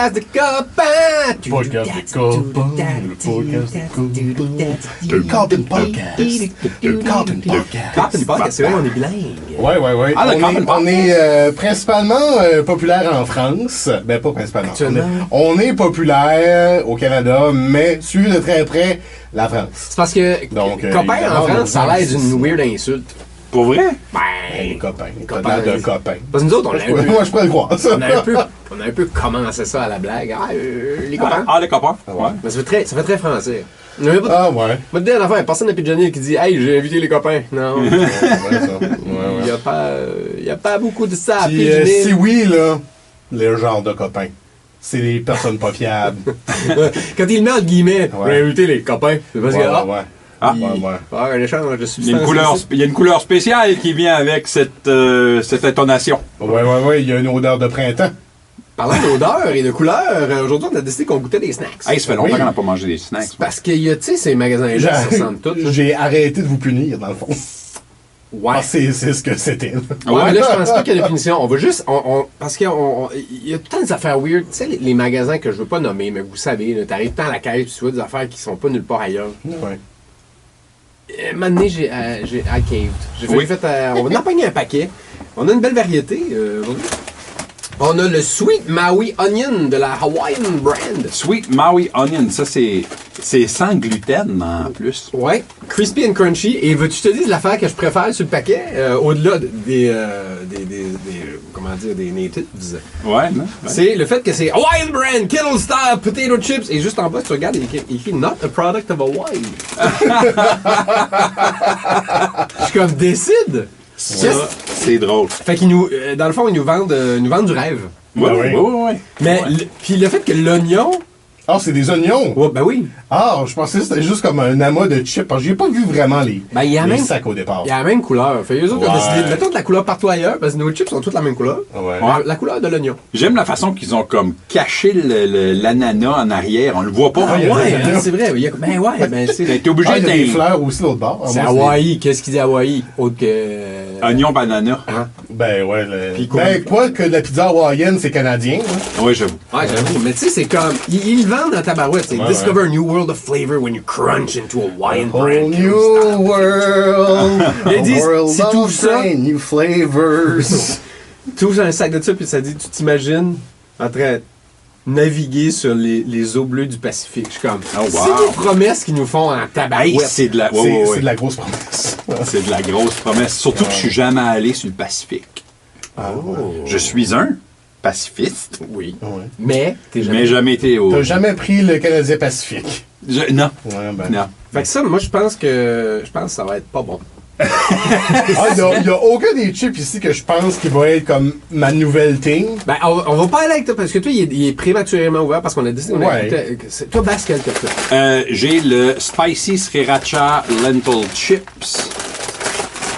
podcast de copains. Podcast de copains. Le podcast de copains. Le Cotton Podcast. Le Cotton Podcast. Cotton Podcast, c'est vrai, on est bilingue. Ouais. Ah, le Cotton On est principalement populaire en France. Ben, pas principalement. On est populaire au Canada, mais suivi de très près la France. C'est parce que Donc, copain en France, ça a l'air d'une weird insulte. Pour vrai? Les copains. Les copains. copains de copains. Parce que nous autres, Moi, je pourrais le croire, ça. on a un peu commencé ça à la blague. Les copains. Les copains. Ouais. Mais ça fait très français. Ah, ouais. Moi, te dire une affaire, personne n'a pigeonné qui dit « Hey, j'ai invité les copains ». Non. Ouais, ça. Il n'y a pas beaucoup de ça à Puis, pigeonner. si oui, là, le genre de copains. C'est les personnes pas fiables. Quand il met entre guillemets, Ouais. j'ai invité les copains. C'est parce que, Ouais. un échange de substances. Il y a une couleur spéciale qui vient avec cette intonation. Ouais, il y a une odeur de printemps. Parlant d'odeur et de couleur, aujourd'hui, on a décidé qu'on goûtait des snacks. Hey, ça fait longtemps Oui. qu'on n'a pas mangé des snacks. Parce qu'il y a, tu sais, ces magasins-là, ça ressemble tout. là. J'ai arrêté de vous punir, dans le fond. Ouais. Ah, c'est ce que c'était. Ouais, mais là, je pense pas qu'il y a de punition. On va juste. Parce qu'il y a tout le temps des affaires weird. Tu sais, les magasins que je veux pas nommer, mais vous savez, t'arrives tant à la caisse, tu vois des affaires qui sont pas nulle part ailleurs. Ouais. Un moment donné, j'ai caved. Oui. On va en pogner un paquet. On a une belle variété aujourd'hui. On a le Sweet Maui Onion de la Hawaiian Brand. Sweet Maui Onion, ça c'est sans gluten en plus. Ouais, crispy and crunchy. Et veux-tu te dire l'affaire que je préfère sur le paquet, au-delà des comment dire, des natives, Ouais, non? Ouais. c'est le fait que c'est Hawaiian Brand, Kettle Style, Potato Chips. Et juste en bas, si tu regardes, il écrit Not a product of Hawaii. Je suis comme, décide! Ça, c'est drôle. Fait qu'ils nous, dans le fond, ils nous vendent du rêve. Ouais. Mais, puis le fait que l'oignon, Ah, c'est des oignons! ouais, ben oui, Ah, je pensais que c'était juste comme un amas de chips. Parce que j'ai pas vu vraiment les même- sacs au départ. il y a la même couleur. Fait eux autres, ils ont Ouais. décidé de mettre de la couleur partout ailleurs, parce que nos chips sont toutes la même couleur. Ouais. La couleur de l'oignon. J'aime la façon qu'ils ont comme caché l'ananas en arrière. On le voit pas. Ah, il y a Ouais, des oignons. c'est vrai. Ben ouais, ben c'est... T'es obligé Ah, il y a des d'être fleurs aussi l'autre bord. Ah, C'est moi, Hawaï. Qu'est-ce qu'il dit Hawaï? Autre que... oignon banana. Hein? Ben ouais. Puis quoi? Ben quoi que la pizza hawaïenne, c'est canadien. Hein. Oui, j'avoue. Ouais, j'avoue. Mais tu sais, c'est comme... Ils le vendent dans tabarouette. C'est Ouais, Discover a new world of flavor when you crunch into a Hawaiian Whole brand. new world. Ils disent, a world si of tout ça- brand new flavors. Tu ouvres un sac de ça, puis ça dit, tu t'imagines en train de naviguer sur les eaux bleues du Pacifique. Je suis comme... Oh, wow. C'est des promesses qu'ils nous font en Hey, tabarouette. c'est de la... ouais, C'est ouais, ouais. c'est de la grosse promesse. C'est de la grosse promesse. Surtout que je suis jamais allé sur le Pacifique. Je suis un pacifiste, Oui. Ouais. Mais, t'es jamais... mais jamais été au... T'as jamais pris le Canadien Pacifique. Non. Ouais, ben. Non. Fait que ça, moi, je pense que ça va être pas bon. Ah, il n'y a aucun des chips ici que je pense qui va être comme ma nouvelle thing. Ben, on va pas aller avec toi, parce que toi, il est prématurément ouvert, parce qu'on a décidé... Ouais. Toi, Bascal, que ça. J'ai le Spicy Sriracha Lentil Chips.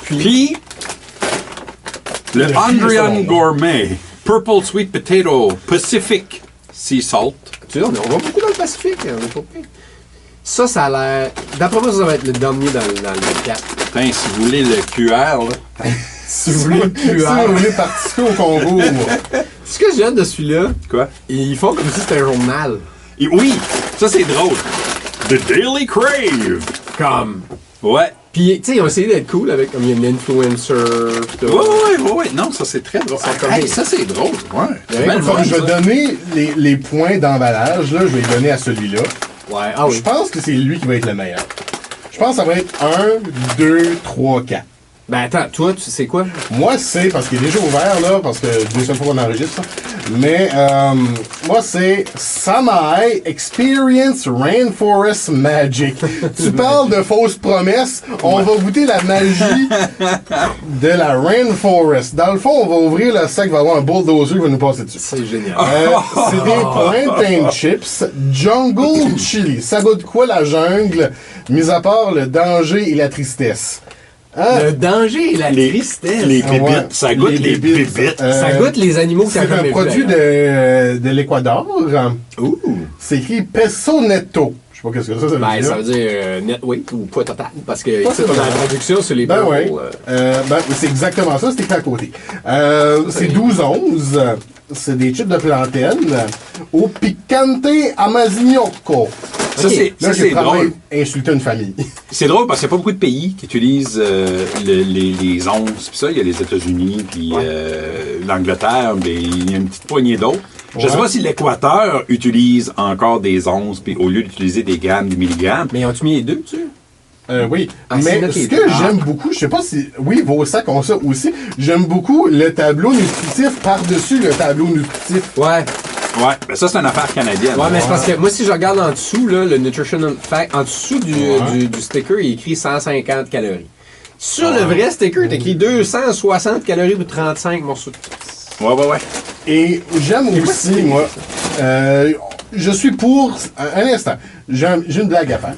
Puis le Le Andrian pire, ça, Gourmet Purple Sweet Potato Pacific Sea Salt. Tu sais, on va beaucoup dans le Pacifique. On est pas pire. Ça a l'air... D'après moi, ça va être le dernier dans le 4. Putain, si vous voulez le QR, là. Si vous voulez le Si vous QR. voulez participer au concours. Ce que j'ai hâte de celui-là, Quoi? ils font comme si c'était un journal. Et oui, ça c'est drôle. The Daily Crave. Comme... Ouais. Puis, tu sais, ils ont essayé d'être cool avec, comme il y a une influencer, pis tout. Ouais. Non, ça c'est très drôle. Ça, comme Hey, des- ça c'est drôle. Ouais. Il y avait Ben, une Fait que je vais ça. donner les points d'emballage. Là, je vais les donner à celui-là. Ouais, ah oui. Je pense que c'est lui qui va être le meilleur. Je pense que ça va être 1, 2, 3, 4. Ben attends, toi, tu sais quoi? Moi, c'est parce qu'il est déjà ouvert, là, parce que deuxième fois qu'on enregistre. Mais moi, c'est Samai Experience Rainforest Magic. Tu parles de fausses promesses. On va goûter la magie de la Rainforest. Dans le fond, on va ouvrir le sac, il va y avoir un bulldozer qui va nous passer dessus. C'est génial. C'est des plantain chips jungle chili. Ça goûte quoi la jungle, mis à part le danger et la tristesse? Hein? Le danger et la tristesse. Les Ah bébites, ouais. ça goûte les bébites. Ça goûte les animaux que C'est t'as un jamais produit vus, de l'Équateur. Ouh. C'est écrit Peso Netto. Je sais pas qu'est-ce que ça veut Ben, dire. ça veut dire net weight ou poids total. Parce que Poids ici, dans total. la traduction sur les Ben purple, oui. C'est exactement ça, c'est écrit à côté. C'est 12-11. C'est des chips de plantain au picante amazinocco. Ça, c'est Là, j'ai drôle. probablement insulté une famille. C'est drôle parce qu'il n'y a pas beaucoup de pays qui utilisent les onces. Puis ça, il y a les États-Unis, puis l'Angleterre, mais il y a une petite poignée d'autres. Je ne sais Ouais. pas si l'Équateur utilise encore des onces, puis au lieu d'utiliser des grammes, des milligrammes. Mais ont-tu mis les deux, tu Oui, Ah, mais c'est ce noté. que j'aime beaucoup, je sais pas si... Oui, vos sacs ont ça aussi. J'aime beaucoup le tableau nutritif par-dessus le tableau nutritif. Ouais. Ouais, ben ça, c'est une affaire canadienne. Ouais, mais c'est parce que moi, si je regarde en dessous, là, le Nutritional Fact, en dessous du sticker, il est écrit 150 calories. Sur le vrai sticker, il est écrit 260 calories pour 35 morceaux de pizza. Ouais. Et j'aime aussi, moi... je suis pour... Un instant. J'ai une blague à faire.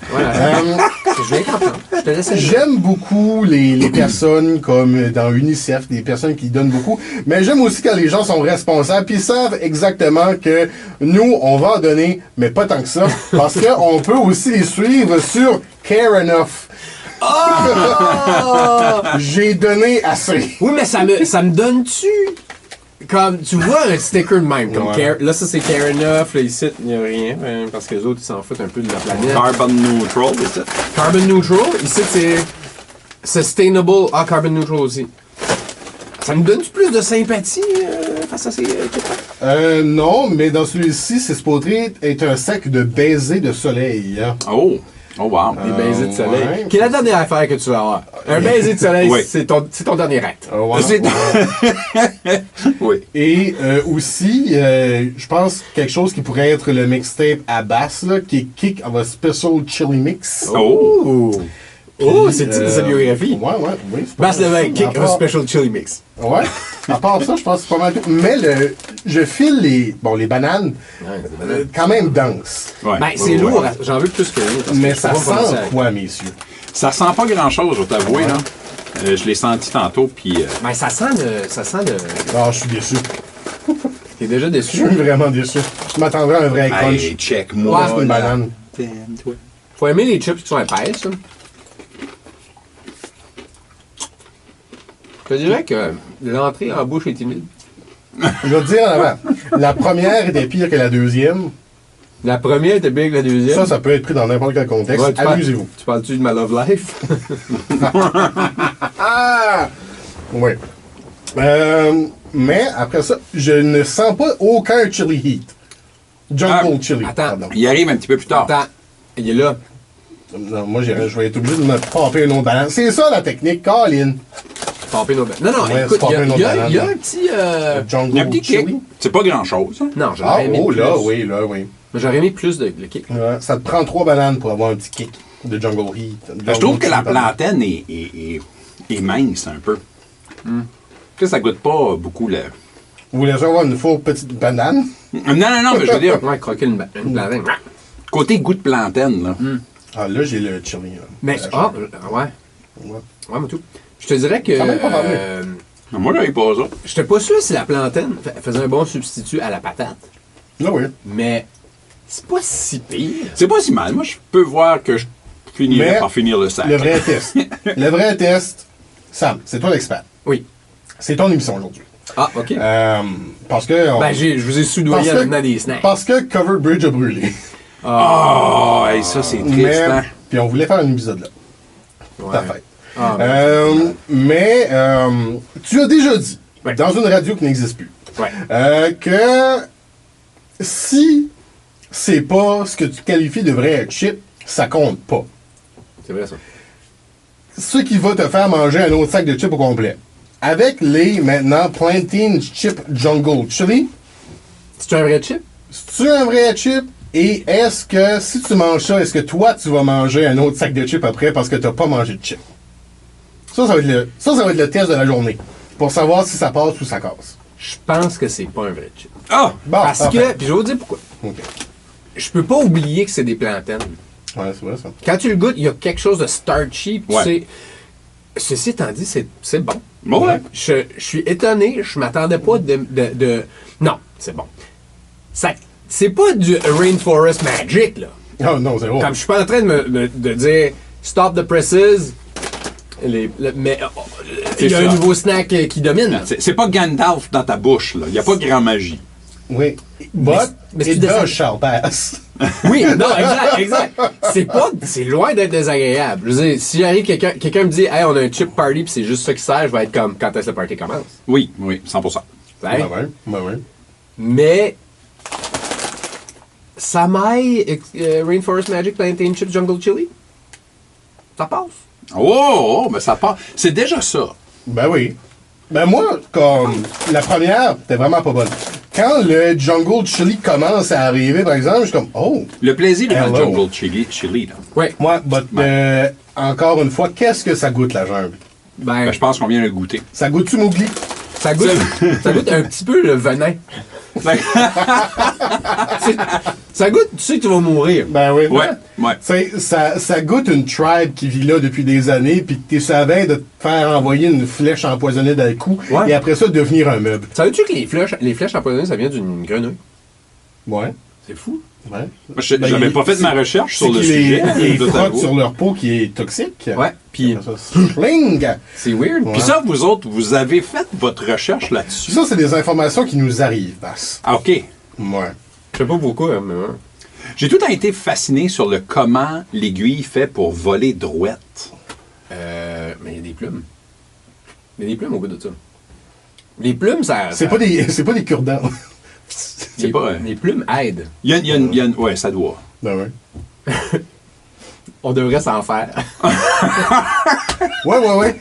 Je viens comprendre. Je te laisse aller. J'aime beaucoup les personnes comme dans UNICEF, des personnes qui donnent beaucoup, mais j'aime aussi quand les gens sont responsables puis ils savent exactement que nous, on va en donner, mais pas tant que ça, parce qu'on peut aussi les suivre sur Care Enough. J'ai donné assez. Oui, mais ça me donne-tu... Comme, tu vois un sticker de même, comme Ouais. Care, là ça c'est Care Enough, là ici il n'y a rien, parce que les autres ils s'en foutent un peu de la planète. Carbon neutral, c'est ça? Carbon Neutral, ici c'est Sustainable, Carbon Neutral aussi. Ça me donne-tu plus de sympathie face à ces équipements? Non, mais dans celui-ci, c'est supposé être un sac de baisers de soleil. Hein. Oh wow. Des baisers de soleil. ouais. Quelle est la dernière affaire que tu vas avoir? Un baiser de soleil, Oui. c'est ton dernier acte. Ouais. C'est- Oui. Et aussi, je pense quelque chose qui pourrait être le mixtape à basse, là, qui est Kick of a Special Chili Mix. Oh. Oh, c'est sa biographie. Ouais, oui. c'est pas Basse le mal vin, ça. Kick À of a part- Special Chili Mix. Ouais. À part ça, je pense que c'est pas mal tout. Mais je file les bananes quand même denses. Ouais. Ben, c'est Ouais, lourd, ouais. j'en veux plus que rien. parce que Mais je ça peux pas prononcer sent avec. quoi, messieurs? Ça sent pas grand-chose, je vais t'avouer, là. Je l'ai senti tantôt, puis... Ben, ça sent le... Ah, je suis déçu. T'es déjà Je déçu? suis vraiment déçu. Je m'attendrais à un vrai crunch. hey, check-moi. Ouais, C'est une là. banane. Toi. Faut aimer les chips qui sont épaisses. Hein. Je te dirais que l'entrée en bouche est timide. Je vais te dire en avant. La première était pire que la deuxième. La première était bien que la deuxième. Ça peut être pris dans n'importe quel contexte. Ouais, tu parles- Amusez-vous. Tu parles-tu de ma love life? Ah! Oui. Mais après ça, je ne sens pas aucun chili heat. Jungle chili. attends. pardon. Il arrive un petit peu plus tard. Attends, il est là. Non, moi, je vais être obligé de me pomper une autre banane. C'est ça la technique, Colin. Pomper nos... Non, non, Ouais, écoute, c'est pomper nos il y a bananes. un petit... Jungle Il y a un petit chili. kick. C'est pas grand-chose. Hein. Non, j'aurais Ah, aimé oh plus. là, oui, là, oui. Mais j'aurais aimé plus de kick. Ouais, ça te prend 3 bananes pour avoir un petit kick de Jungle Heat. Je trouve que la plantaine est mince un peu. Que ça goûte pas beaucoup le... Vous voulez avoir une fausse petite banane? Non, mais je veux dire, Ouais, croquer une plantain. côté goût de plantaine, là. Ah, là, j'ai le chili. Là. Mais, ouais. Ouais. Ouais, mais tout. Je te dirais que... Quand même pas mauvais. Moi, j'avais pas ça. J'étais pas sûr si la plantaine faisait un bon substitut à la patate. Là, oui. Mais c'est pas si pire. C'est pas si mal. Moi, je peux voir que je finirais Mais par finir le sac. Le vrai test. Le vrai test, Sam, c'est toi l'expert. Oui. C'est ton émission aujourd'hui. Ah, OK. Parce que... Ben, je vous ai soudoyé en amenant des snacks. Parce que Covered Bridge a brûlé. Oh, hey, ça, c'est triste, Mais, hein? puis on voulait faire un épisode là. Ouais. Parfait. Ah, Mais tu as déjà dit, Ouais. dans une radio qui n'existe plus, ouais. que si c'est pas ce que tu qualifies de vrai chip, ça compte pas. C'est vrai, ça. Ce qui va te faire manger un autre sac de chips au complet. Avec les, maintenant, Plantain Chip Jungle Chili, C'est un vrai chip? c'est-tu un vrai chip? Et est-ce que, si tu manges ça, est-ce que toi, tu vas manger un autre sac de chips après parce que t'as pas mangé de chips? Ça va être le test de la journée. Pour savoir si ça passe ou ça casse. Je pense que c'est pas un vrai chip. Ah! Bon, Parce parfait. que, puis je vais vous dire pourquoi. Ok. Je peux pas oublier que c'est des plantaines. Ouais, c'est vrai ça. Quand tu le goûtes, il y a quelque chose de starchy. Puis Ouais. tu sais, ceci étant dit, c'est bon. Bon, ouais. Je suis étonné. Je m'attendais pas de... Non, c'est bon. Ça, c'est pas du Rainforest Magic, là. Oh non, zéro. Comme je suis pas en train de dire stop the presses, mais il y a ça. un nouveau snack qui domine. C'est pas Gandalf dans ta bouche, là. Il n'y a pas grand magie. Oui. But mais si it tu descends- does shall pass. Oui, non, exact. C'est loin d'être désagréable. Je veux dire, si j'arrive, quelqu'un me dit, hey, on a un chip party pis c'est juste ça qui sert, je vais être comme, quand est-ce que le party commence? Oui, 100%. Right? Ouais. Mais, Samai, Rainforest Magic Plantain Chips Jungle Chili, ça passe. Oh, ben ça part. C'est déjà ça. Ben oui. Ben moi, comme la première, t'es vraiment pas bonne. Quand le Jungle Chili commence à arriver, par exemple, je suis comme, oh, Le plaisir de Hello. Jungle Chili, là. Ouais. moi, but, encore une fois, qu'est-ce que ça goûte la jungle? Ben, je pense qu'on vient de le goûter. Ça goûte-tu Mowgli? Ça goûte un petit peu le venin. Ça goûte, tu sais que tu vas mourir. Ben oui. Ouais. Ça goûte une tribe qui vit là depuis des années, puis que t'es savais de te faire envoyer une flèche empoisonnée dans le cou, Ouais. et après ça, devenir un meuble. Savais-tu que les flèches empoisonnées, ça vient d'une grenouille? Ouais. C'est fou. Ouais. Moi, j'avais pas fait ma recherche sur le C'est qu'ils sujet. Ils je dois frottent t'avouer. sur leur peau qui est toxique. Ouais. Puis, Après ça, pling! c'est weird. Ouais. Puis ça, vous autres, vous avez fait votre recherche là-dessus. Ça, c'est des informations qui nous arrivent, Bass. Ah, OK. Ouais. Je sais pas pourquoi, mais ouais. J'ai tout le temps été fasciné sur le comment l'aiguille fait pour voler droite. Mais il y a des plumes. Il y a des plumes au bout de ça. Les plumes, ça. C'est pas des cure-dents. C'est pas... Les plumes aident. Il y a une... Ouais, ça doit. Ben ouais. On devrait s'en faire. Ouais.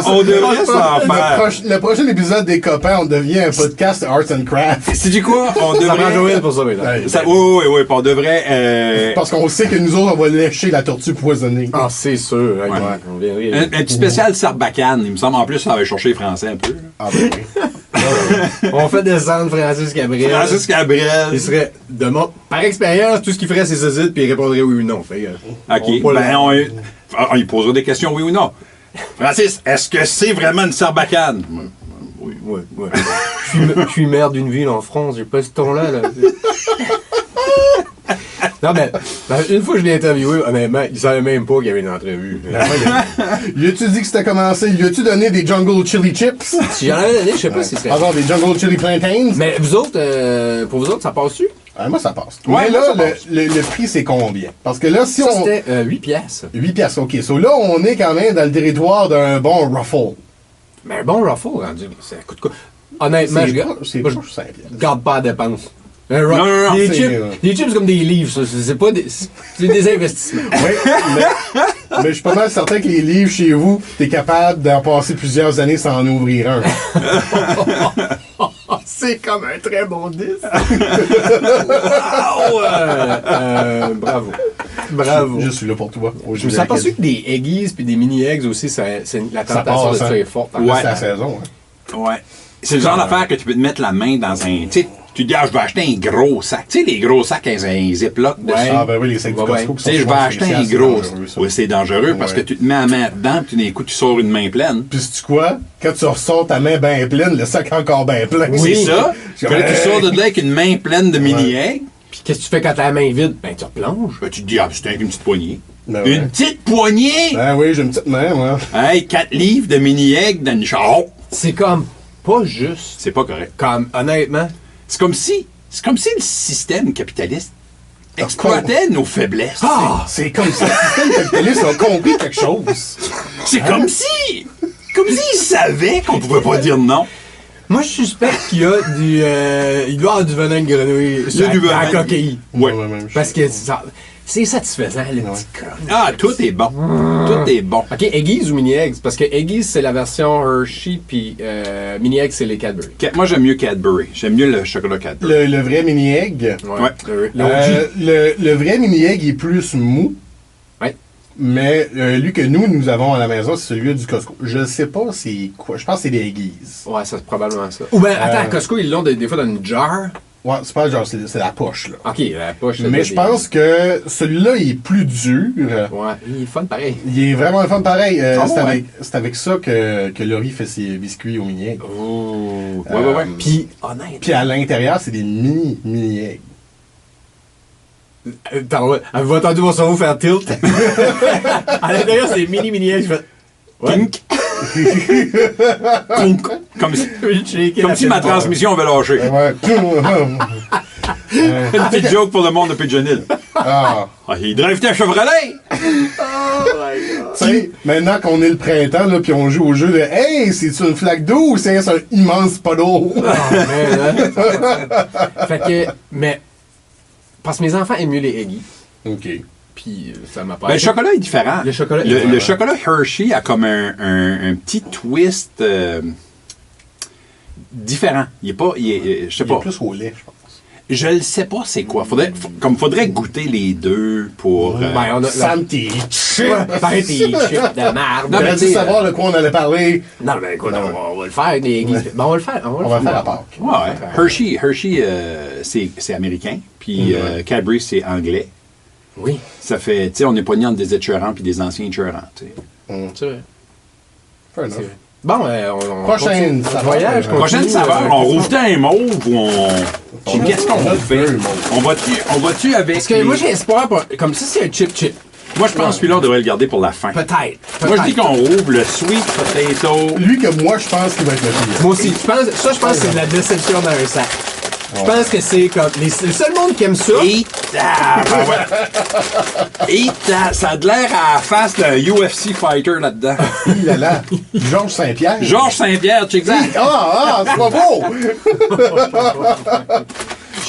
On devrait s'en faire. Le prochain épisode des copains, on devient un podcast Arts and Crafts. C'est quoi? On Ça prend devrait... Joël pour ça, maintenant. Ouais. Oui, on devrait... Parce qu'on sait que nous autres, on va lécher la tortue poisonnée. Ah, c'est sûr. Ouais. Ouais. On viendrait. un petit spécial Sarbacane. Il me semble en plus ça va chercher les Français un peu. là. Ah ben oui. On fait descendre Francis Gabriel. Francis Cabrel. Il serait, par expérience, tout ce qu'il ferait, c'est s'hésite, puis il répondrait oui ou non. Fait, OK. On lui posera des questions, oui ou non. Francis, est-ce que c'est vraiment une Sarbacane? Oui. Ouais. Je suis maire d'une ville en France, j'ai pas ce ton-là. Là. Non, mais une fois que je l'ai interviewé, honnêtement, il savait même pas qu'il y avait une entrevue. Lui as-tu dit que c'était commencé? Lui as-tu donné des Jungle Chili Chips? Si j'en avais donné, je sais pas si c'est. Pardon, des Jungle Chili Plantains? Mais vous autres, pour vous autres, ça passe-tu? Ah, moi, ça passe. Ouais, Mais moi, là, ça passe. le prix, c'est combien? Parce que là, si Ça, on... c'était 8 piastres. 8 piastres, OK. So là, on est quand même dans le territoire d'un bon ruffle. Mais un bon ruffle, rendu, ça coûte quoi? Honnêtement, C'est moi, pas je 5 piastres. garde pas la dépense. Un non, des c'est, chips, des chips comme des livres, ça. C'est pas des. C'est des investissements. Oui, mais je suis pas mal certain que les livres chez vous, t'es capable d'en passer plusieurs années sans en ouvrir un. C'est comme un très bon disque. Bravo. Bravo. Je suis là pour toi. Je me suis aperçu que des eggies puis des mini-eggs aussi, la tentation de passe, ça hein. est forte. Ouais. Ouais. C'est la saison. Hein. Ouais. C'est le genre d'affaire que tu peux te mettre la main dans un... Tu sais, tu te dis, je vais acheter un gros sac. Tu sais, les gros sacs, un Ziploc dessus. Ouais. Ah ben oui, les sacs du Ouais, Costco ouais. qui Tu sais, je vais souvent acheter un spéciaux, gros. c'est dangereux, ça. Oui, c'est dangereux parce que Ouais. tu te mets la main dedans, puis d'un coup, tu sors une main pleine. Puis sais-tu quoi? Quand tu ressors ta main bien pleine, le sac encore bien plein. C'est ça. Je Puis là, tu hey. sors de là avec une main pleine de mini-eggs. Puis qu'est-ce que tu fais quand t'as la main vide? Ben, tu replonges. Ben, tu te dis, c'est avec une petite poignée. Ben ouais. Une petite poignée! Ben oui, j'ai une petite main, moi. Hey, 4 livres de mini-eggs dans une char. C'est comme pas juste. C'est pas correct. Comme, honnêtement. C'est comme si le système capitaliste exploitait nos faiblesses. Ah! C'est comme ça. Le système capitaliste a compris quelque chose. C'est comme s'ils savaient qu'on pouvait pas dire non. Moi, je suspecte qu'il y a du. Il doit y avoir du venin de grenouille Il y a du à la venin. coquille. Ouais. Même Parce que c'est satisfaisant, le petit con. Ah, tout est bon. Tout est bon. Ok, Eggies ou mini-eggs? Parce que Eggies, c'est la version Hershey, puis mini-eggs, c'est les Cadbury. Moi, j'aime mieux Cadbury. J'aime mieux le chocolat Cadbury. Le vrai mini-egg. Ouais. Le OG. Le vrai mini-egg est plus mou. Ouais. Mais lui que nous avons à la maison, c'est celui du Costco. Je sais pas c'est quoi. Je pense que c'est des Eggies. Ouais, ça, c'est probablement ça. Ou ben, attends, à Costco, ils l'ont des fois dans une jar. Ouais, c'est pas genre, c'est la poche, là. Ok, la poche. Mais je pense que celui-là, il est plus dur. Ouais, il est fun pareil. Il est vraiment le fun pareil. Ah c'est bon, c'est avec ça que Laurie fait ses biscuits au mini-egg. Oh. Ouais. Puis, honnêtement. Puis à l'intérieur, c'est des mini-eggs. Avez-vous entendu mon cerveau faire tilt? À l'intérieur, c'est mini je fais. Kink. Kunk. Comme si ma transmission avait lâché. Ouais. Une petite joke pour le monde de Pigeonhill. Ah. Ah, il drive ta Chevrolet! Tu sais, maintenant qu'on est le printemps, là, pis on joue au jeu de Hey, c'est-tu une flaque d'eau ou c'est un immense pas d'eau? Fait que, mais, parce que mes enfants aiment mieux les Eggy. OK. Puis ça m'a pas. Ben, le chocolat est différent. Le chocolat est Le différent. chocolat Hershey a comme un petit twist différent. Il est pas. Je sais Il est pas. plus au lait, je pense. Je le sais pas c'est quoi. Faudrait goûter les deux pour. Ben, on a. Santi. Pareil, tes chips de marde. On aurait dû savoir de quoi on allait parler. Non, mais écoute, on va le faire, des Eggy. Ben, on va le faire. On va le faire à Pâques. Ouais. Hershey c'est américain. Puis Cadbury, c'est anglais. Oui. Ça fait. Tu sais, on est pogné entre des écœurants puis des anciens écœurants. Tu sais. C'est vrai. Fair enough. C'est vrai. Bon, on Prochaine continue. saveur. Voyage, Prochaine continue, saveur, on rouvre un mauve ou on. Qu'est-ce qu'on on fait? deux, On va-tu avec. Parce que moi, j'ai espoir, comme ça, c'est un chip. Moi, je pense que celui-là, on devrait le garder pour la fin. Peut-être. Moi, je dis qu'on rouvre le sweet potato. Lui que moi, je pense qu'il va être le pire. Moi aussi, je pense que c'est de la déception dans un sac. Je pense que c'est comme. Le seul monde qui aime ça. Ça a de l'air à la face d'un UFC fighter là-dedans. Il est là. Georges Saint-Pierre. Georges Saint-Pierre, check ça. C'est pas beau!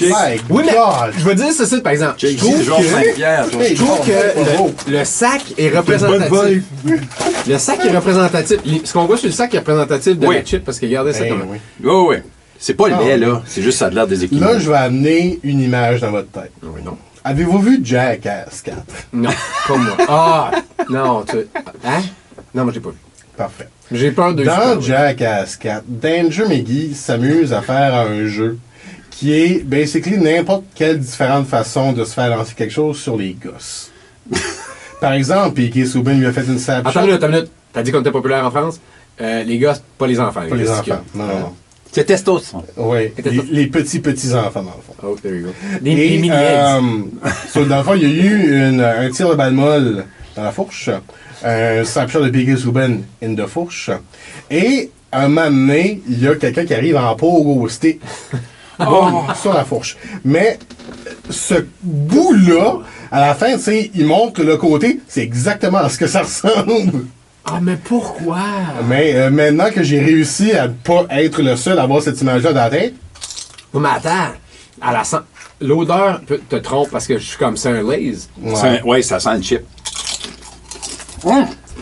My Oui, mais God! je veux dire ceci, par exemple. Je Check trouve ici, Georges que, Saint-Pierre. je trouve que le sac est représentatif. Le sac est représentatif. Ce qu'on voit sur le sac est représentatif de Oui. la chip parce que regardez ça Hey, comme. oui. Oui, oui. C'est pas laid, là. C'est juste ça a de l'air déséquilibré. Là, je vais amener une image dans votre tête. Oui, non. Avez-vous vu Jackass 4? Non, pas moi. Ah! Non, tu. Hein? Non, moi, j'ai pas vu. Parfait. J'ai peur de. Dans Jackass 4, Danger McGee s'amuse à faire un jeu qui est basically n'importe quelle différente façon de se faire lancer quelque chose sur les gosses. Par exemple, P.K. Subban lui a fait une snapshot. Attends une minute. T'as dit qu'on était populaire en France? Les gars, pas les enfants. Pas les gars, enfants. Non. C'est testostérone. Oui, les petits-enfants, dans le fond. Oh, there you go. Des mini-eggs. Dans le fond, il y a eu un tir de balle molle dans la fourche, un snapshot de P.K. Subban in the fourche, et un moment donné, il y a quelqu'un qui arrive en pogo stick sur la fourche. Mais ce bout-là, à la fin, tu sais, il montre le côté, c'est exactement à ce que ça ressemble. Ah, mais pourquoi? Mais maintenant que j'ai réussi à ne pas être le seul à avoir cette image-là dans la tête, Oui, mais attends. À la l'odeur te trompe parce que je suis comme ça un laze. Ouais, ça sent le chip.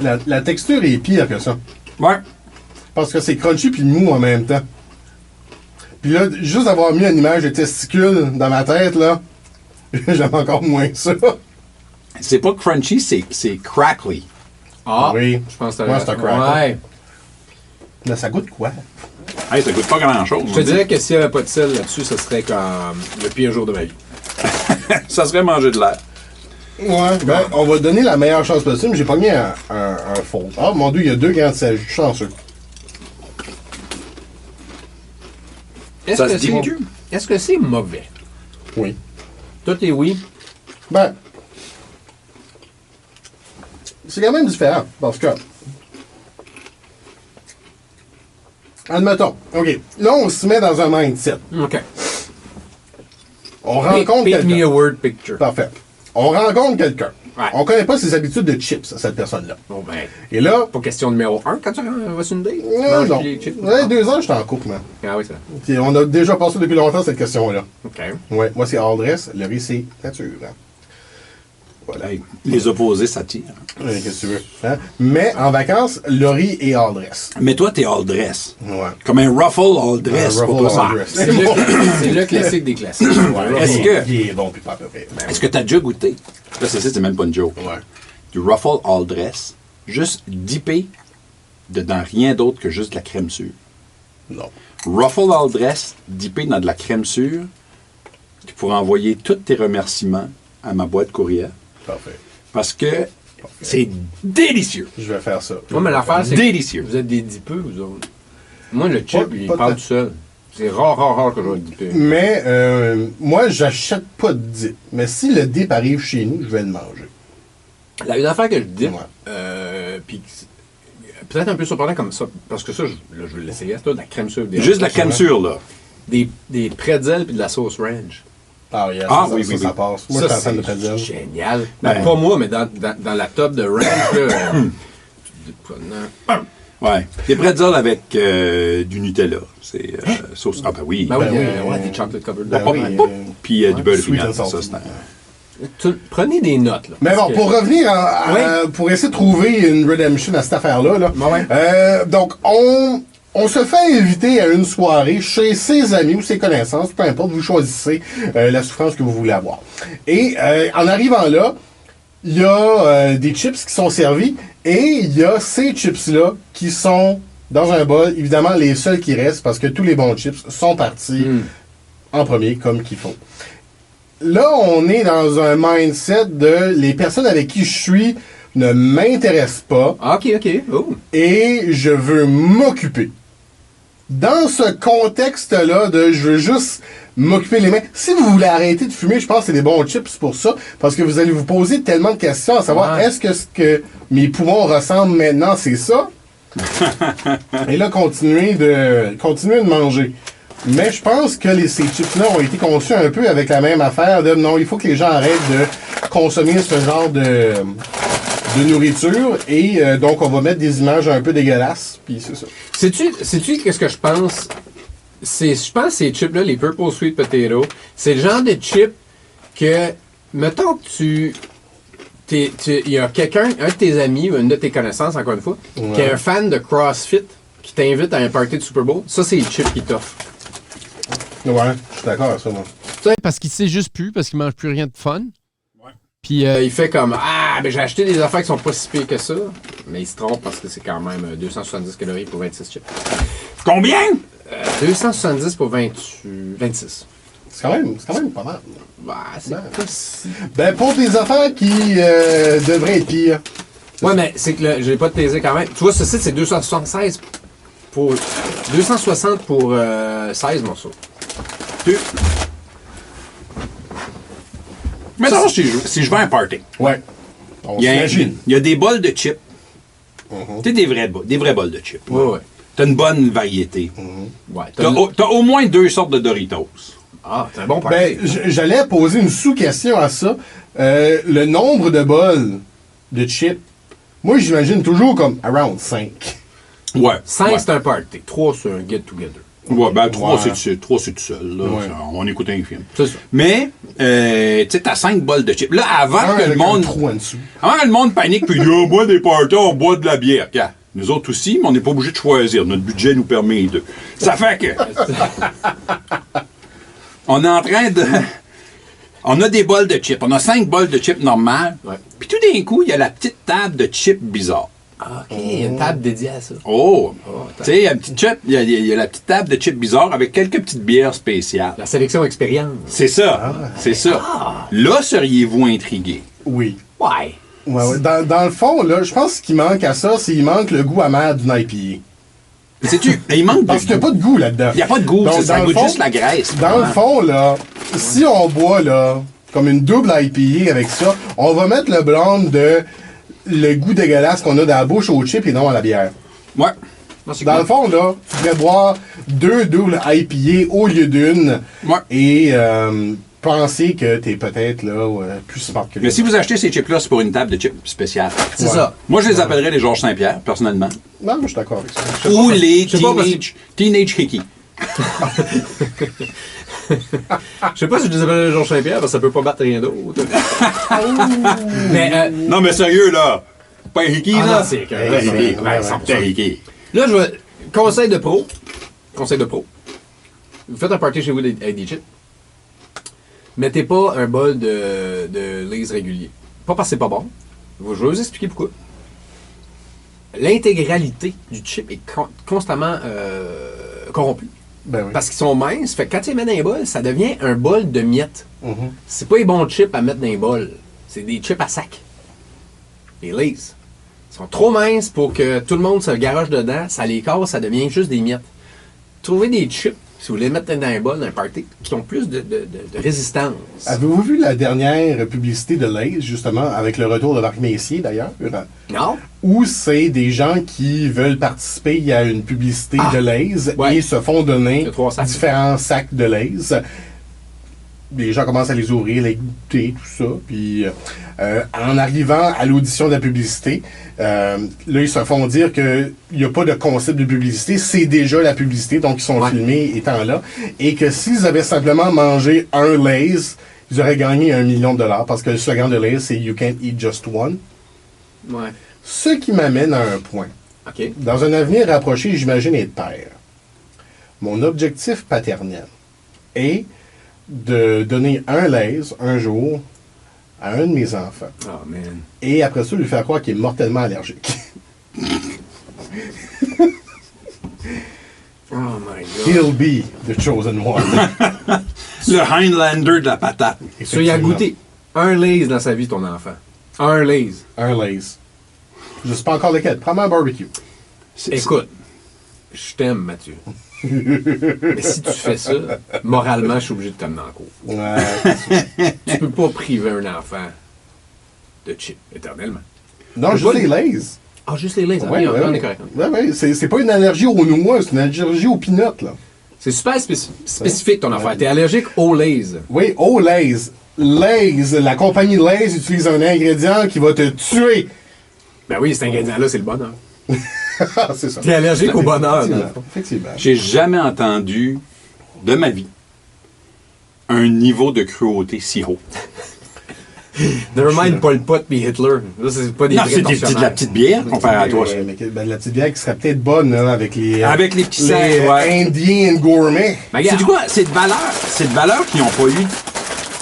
la texture est pire que ça. Ouais. Parce que c'est crunchy puis mou en même temps. Puis là, juste d'avoir mis une image de testicule dans ma tête, là, j'aime encore moins ça. C'est pas crunchy, c'est crackly. Ah, Oui. je pense que Ouais, c'est un crack. Ouais. Mais ça goûte quoi? Hey, ça goûte pas grand-chose. Je te dirais que s'il n'y avait pas de sel là-dessus, ce serait comme le pire jour de ma vie. Ça serait manger de l'air. Ouais, ben, on va donner la meilleure chance possible. J'ai pas mis un faux. Ah, mon Dieu, il y a 2 grands sel. Je suis chanceux. Ça se dit que? Est-ce que c'est mauvais? Oui. Tout est oui. Ben, c'est quand même différent. Parce que, admettons, OK, là, on se met dans un mindset. OK. On rencontre Paint me quelqu'un. a word picture. Parfait. On rencontre quelqu'un. Ouais. On connaît pas ses habitudes de chips, cette personne-là. Bon, ben, Et là, pas question numéro 1 quand tu vas sur une date. Tu non, manges non. les chips. Ouais, 2 ans, j'étais en couple, man. Ah oui, ça. Puis on a déjà passé depuis longtemps cette question-là. OK. Ouais, moi, c'est all dress, le riz, c'est nature. Hein. Voilà. Hey, les opposés s'attirent. Qu'est-ce que tu veux? Hein? Mais en vacances, le riz est all dress. Mais toi, t'es all dress. Ouais. Comme un ruffle all dress. Un pour ruffle toi, ça. all dress. C'est le classique des classiques. Ouais. Est-ce que- Il est bon, puis pas à peu près. Est-ce que t'as déjà goûté? Là, c'est même pas une joke. Ouais. Du ruffle all dress, juste dippé dans rien d'autre que juste de la crème sûre. Non. Ruffle all dress, dippé dans de la crème sûre, tu pourras envoyer tous tes remerciements à ma boîte courriel. Parfait. Parce que c'est délicieux. Je vais faire ça. Moi, mais l'affaire, c'est que Délicieux. vous êtes des dipeux, vous autres. Moi, le chip, Pas- il pas parle de- tout seul. C'est rare que je vais dipper. Mais moi, j'achète pas de dip. Mais si le dip arrive chez nous, je vais le manger. Là, une affaire que je dip, Ouais. puis peut-être un peu surprenant comme ça, parce que ça, je vais l'essayer, c'est de la crème sûre. Juste de la crème sûre, là. Des pretzels puis de la sauce ranch. Ah, yeah, Ah, ça, oui, ça, oui, ça oui. passe. Moi, Ça, je suis en train de c'est pretzel. génial. Ben, Ben. pas moi, mais dans la top de ranch, là. Non. Ouais. Des pretzels avec du Nutella. C'est sauce. Ah, ben oui. Ben oui, Ben oui, ouais, oui. des chocolate covered. Ben Pop, oui, pop. Puis du beurre de Sweet piment. and Ça, salty. c'est Prenez des notes, là. Mais parce bon, que- pour revenir, Oui. pour essayer de trouver une redemption à cette affaire-là, là, Ouais. donc on se fait inviter à une soirée chez ses amis ou ses connaissances, peu importe, vous choisissez la souffrance que vous voulez avoir. Et en arrivant là, il y a des chips qui sont servis et il y a ces chips-là qui sont dans un bol, évidemment les seuls qui restent parce que tous les bons chips sont partis en premier comme qu'il faut. Là, on est dans un mindset de les personnes avec qui je suis ne m'intéressent pas Ah, ok. Oh. et je veux m'occuper. Dans ce contexte-là de je veux juste m'occuper les mains. Si vous voulez arrêter de fumer, je pense que c'est des bons chips pour ça, parce que vous allez vous poser tellement de questions à savoir Ouais. est-ce que ce que mes poumons ressemblent maintenant, c'est ça? Et là, continuez de manger. Mais je pense que ces chips-là ont été conçus un peu avec la même affaire de non, il faut que les gens arrêtent de consommer ce genre de nourriture et donc on va mettre des images un peu dégueulasses, puis c'est ça. Sais-tu qu'est-ce que je pense? Je pense que ces chips-là, les Purple Sweet Potato, c'est le genre de chips que, mettons que il y a quelqu'un, un de tes amis ou une de tes connaissances, encore une fois, qui est un fan de CrossFit, qui t'invite à un party de Super Bowl. Ça, c'est les chips qu'il t'offre. Ouais, je suis d'accord avec ça, moi. Parce qu'il sait juste plus, parce qu'il mange plus rien de fun. Puis il fait comme ben j'ai acheté des affaires qui sont pas si pires que ça. Mais il se trompe parce que c'est quand même 270 calories pour 26 chips. Combien? 270 pour 26. C'est quand même pas mal. Bah, c'est Ben. pas si. Ben, pour des affaires qui devraient être pires. Ouais, mais c'est que là, j'ai pas de plaisir quand même. Tu vois, ce site, c'est 276 pour. 260 pour 16 morceaux. Mais ça, si je vais à un party, Ouais. On il s'imagine. y a des bols de chips. Tu sais, des vrais bols de chips. Ouais. T'as une bonne variété. Ouais, T'as au moins 2 sortes de Doritos. Ah, c'est un bon party. Ben, j'allais poser une sous-question à ça. Le nombre de bols de chips, moi, j'imagine toujours comme around 5. Ouais. 5, ouais. c'est un party. 3, c'est un get-together. Ouais, ben 3, Ouais. c'est tout seul. Là. Ouais. On écoute un film. C'est ça. Mais, tu sais, t'as 5 bols de chips. Là, avant que le Avec monde... un trou en dessous. Avant que le monde panique, puis on boit des parties, on boit de la bière. Regarde, nous autres aussi, mais on n'est pas obligé de choisir. Notre budget nous permet les deux. Ça fait que... on est en train de... On a des bols de chips. On a 5 bols de chips normales. Ouais. Puis tout d'un coup, il y a la petite table de chips bizarre. Ah, ok, il y a une table dédiée à ça. Oh! attends. Tu sais, il y a une petite chip, il y a la petite table de chips bizarre avec quelques petites bières spéciales. La sélection expérience. C'est ça. C'est ça. Là, seriez-vous intrigué? Oui. Ouais. Ouais. Dans le fond, là, je pense qu'il manque à ça, c'est qu'il manque le goût amer d'une IPA. Sais-tu? Il manque Parce de qu'il n'y a goût. pas de goût là-dedans. Il n'y a pas de goût, Donc, ça dans le goûte fond- juste la graisse. Dans le fond, là, si on boit, là, comme une double IPA avec ça, on va mettre le blonde de le goût dégueulasse qu'on a dans la bouche au chip et non à la bière. Ouais. Non, c'est Dans cool. le fond, là, tu devrais boire 2 doubles IPA au lieu d'une Ouais. et penser que t'es peut-être là plus smart que lui. Mais si vous achetez ces chips-là, c'est pour une table de chips spéciale. C'est Ouais. ça. Moi, je les appellerais les Georges Saint-Pierre, personnellement. Non, moi, je suis d'accord avec ça. Ou les je sais pas, parce Teenage Hickey. Je sais pas si je les appelle Georges Saint-Pierre, parce que ça peut pas battre rien d'autre. Mais Non, mais sérieux, là. Pas un Hickey, Ah, là. non, c'est Un correct. Hickey. Ouais, Ouais, 100%. c'est un Hickey. là, je vais. Conseil de pro. Vous faites un party chez vous avec des chips. Mettez pas un bol de Lay's régulier. Pas parce que c'est pas bon. Je vais vous expliquer pourquoi. L'intégralité du chip est constamment corrompue. Ben oui. Parce qu'ils sont minces. Fait que quand tu les mets dans un bol, ça devient un bol de miettes. Mhm. C'est pas les bons chips à mettre dans un bol. C'est des chips à sac. Les Lay's. Ils sont trop minces pour que tout le monde se garoche dedans. Ça les casse, ça devient juste des miettes. Trouvez des chips si vous voulez mettre dans un bol, dans un party, qui ont plus de résistance. Avez-vous vu la dernière publicité de Lay's, justement, avec le retour de Marc Messier, d'ailleurs? Non? Où c'est des gens qui veulent participer à une publicité de Lay's Ouais. et se font donner Il y a 3 sacs. différents sacs de Lay's. Les gens commencent à les ouvrir, les goûter, tout ça. Puis, en arrivant à l'audition de la publicité, là, ils se font dire qu'il n'y a pas de concept de publicité. C'est déjà la publicité, donc ils sont filmés étant là. Et que s'ils avaient simplement mangé un Lay's, ils auraient gagné $1 million parce que le slogan de Lay's, c'est « You can't eat just one ». Ouais. Ce qui m'amène à un point. OK. Dans un avenir rapproché, j'imagine être père. Mon objectif paternel est de donner un Lay's un jour à un de mes enfants. Oh, man. Et après ça, lui faire croire qu'il est mortellement allergique. Oh, my God. He'll be the chosen one. Le Highlander de la patate. So, il a goûté un Lay's dans sa vie, ton enfant. Un Lay's. Un Lay's. Je sais pas encore lequel. Prends-moi un barbecue. Écoute, je t'aime, Mathieu. Mais si tu fais ça, moralement, je suis obligé de t'amener en cours. Ouais. Tu peux pas priver un enfant de chips éternellement. Non, juste les Lay's. Ah, juste les Lay's. Ouais, On est correct. ouais. C'est pas une allergie aux noix, c'est une allergie aux peanuts, là. C'est super spécifique, ton affaire. T'es allergique aux Lay's. Oui, aux Lay's. Lay's, la compagnie Lay's utilise un ingrédient qui va te tuer. Ben oui, cet ingrédient-là, c'est le bonheur. C'est ça. T'es allergique au bonheur. Effectivement. J'ai jamais entendu de ma vie un niveau de cruauté si haut. Never mind Pol Pot puis Hitler. Là, c'est pas des Non, vrais c'est de la tortionnaires. petite bière comparé à toi. ça. La petite bière qui serait peut-être bonne là, avec les Avec les petits sacs, les ouais. Indiens gourmets. Mais C'est regarde. du quoi? C'est de valeur. C'est de valeur qu'ils n'ont pas eu